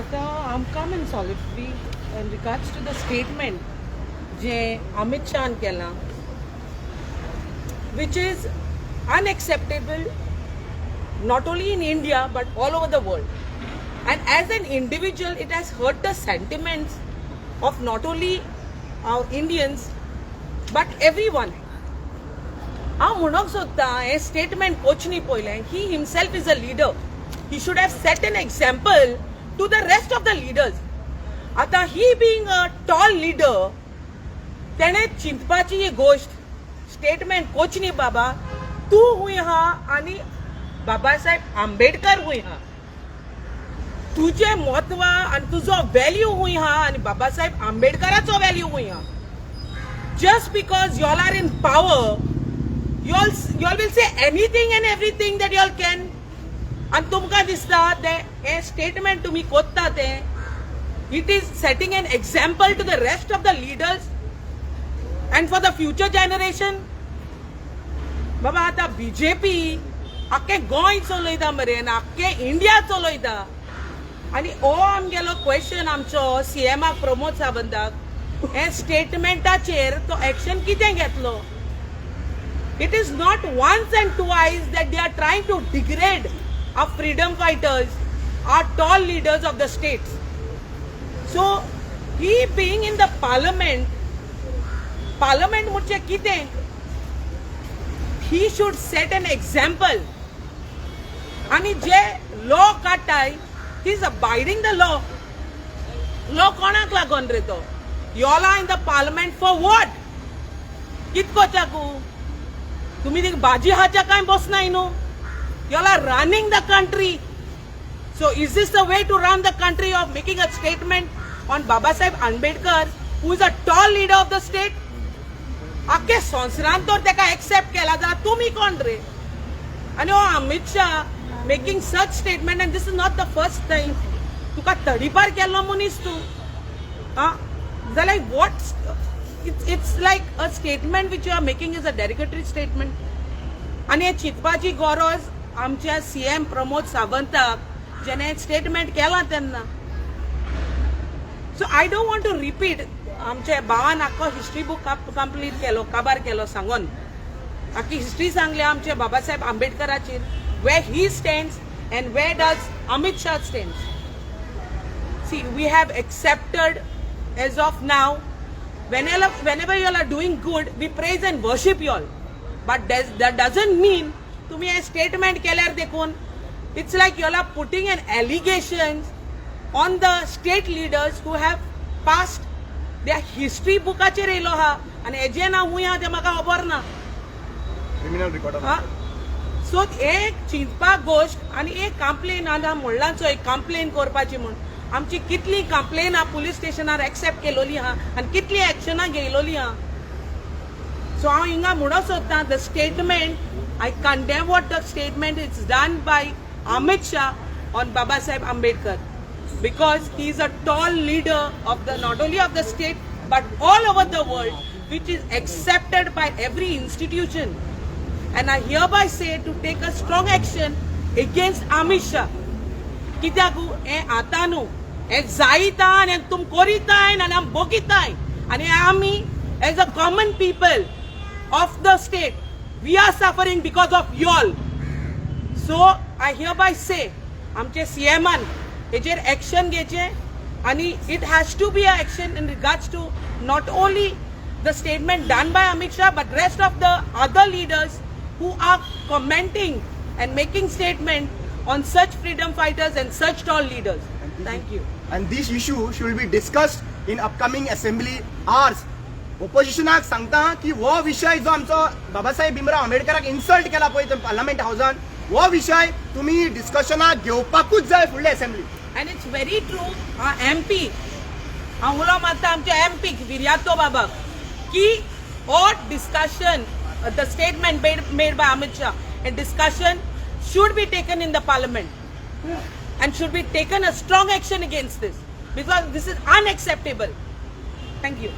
आता आमकां in solidarity in regards to the statement जे अमित शाहान केला, which is unacceptable not only in India but all over the world. And as an individual, it has hurt the sentiments of not only our Indians but everyone. हांव म्हणूंक सोदतां हे statement कोचनी पयलें. He himself is a leader. He should have set an example to the rest of the leaders. आता he being a tall leader, तेणे चिंतपाची ही गोष्ट statement कोचनी बाबा तूं हुंय हा आनी बाबासाहेब आंबेडकर हुंय हा. तुजें म्हत्व आनी तुजो व्हॅल्यू हुंय हा आनी बाबासाहेब आंबेडकराचो व्हॅल्यू हुंय हा. Just because you all are in power, you all will say anything and everything that you all can. And तुमकां दिसता ते हे स्टेटमेंट तुम्ही कोत्ता ते it is setting an example to the rest of the leaders and for the future generation. बाबा आता BJP आख्खे गोंय चलयता मरे आनी आख्खे इंडिया चलयता. आनी हो आमगेलो क्वेश्चन आमचो सीएमाक प्रमोद सावंताक, हे स्टेटमेंटाचेर तो एक्शन कितें घेतलो? It is not once and twice that they are trying to degrade our freedom fighters, our tall leaders of the states. So, he being in the parliament मुझे कितें? He should set an example. आणि जे law काडटाय, he is abiding the law. Law कोणाक लागोन रे तो? You all are in the parliament for what? कितकोच्याकू? तुम्ही ती बाजी हाच्या काय बसनाय न्हू? You all are running the country. So is this the way to run the country of making a statement on Babasaheb Ambedkar, who is a tall leader of the state? आख्खे संवसारान तर तेका accept केला जाल्यार तुम्ही कोण रे? आनी हो Amit Shah making such statement, and this is not the first time. तुका तडीपार केल्लो मनीस तूं. जाल्यार what? It's like a statement which you are making is a derogatory statement. आणि हे चिंतपाची गरज आमच्या सीएम प्रमोद सावंताक जेणे स्टेटमेंट केला तेन्ना. So I don't want to repeat. आमच्या भावान आख्खो हिस्ट्री बुक कंप्लीट केलो, काबार केलो सांगून. आख्खी हिस्ट्री सांगली आमच्या Babasaheb आंबेडकराचेर, where he stands and where does Amit Shah stands. See, we have accepted as of now, whenever you all are doing good, we praise and worship you all. But that doesn't mean तुम्ही हे statement केल्यार देखून it's like you all are putting an allegations on the state leaders who have passed their history bookachir yellow हा आणि हेजे नाव हुंय हा ते म्हाका खबर ना. Criminal record. सो एक चिंतपाक गोष्ट आनी एक कंप्लेन आतां म्हणलांचो एक कंप्लेन करपाची म्हण आमची कितली कंप्लेन हा पुलीस स्टेशनार एक्सेप्ट केलोली हा आनी कितली एक्शनां घेयलोली हा. सो हांव हिंगा म्हणूंक सोदतां the statement I condemn what the statement is done by Amit Shah on Babasaheb Ambedkar, because he is a tall leader of the not only of the state but all over the world, which is accepted by every institution. And I hereby say to take a strong action against Amit Shah. कित्याकू हे आता न्हू, हे जायता आनी तुम कोरिताय आनी आमी बोगिताय आनी आमी as a common people of the state, we are suffering because of you all. So I hereby say आमचे सीएमान हेजेर एक्शन घेचे आणि it has to be a action in regards to not only the statement done by Amit Shah but rest of the other leaders who are commenting and making statement on such freedom fighters and such tall leaders. Thank you. And this issue should be discussed in upcoming assembly hours. ओपोजिशनाक सांगता की हो विषय जो आमचो Babasaheb Bhimrao आंबेडकराक insult केला पळय parliament हाऊसान, हो विषय तुम्ही डिस्कशनाक घेवपाकूच जाय फुडले assembly. And it's very true. MP हांव उलो मारता आमच्या MP विर्यातो बाबाक की हो discussion, the statement made by Amit Shah, a discussion should be taken in the parliament and should be taken a strong action against this, because this is unacceptable. Thank you.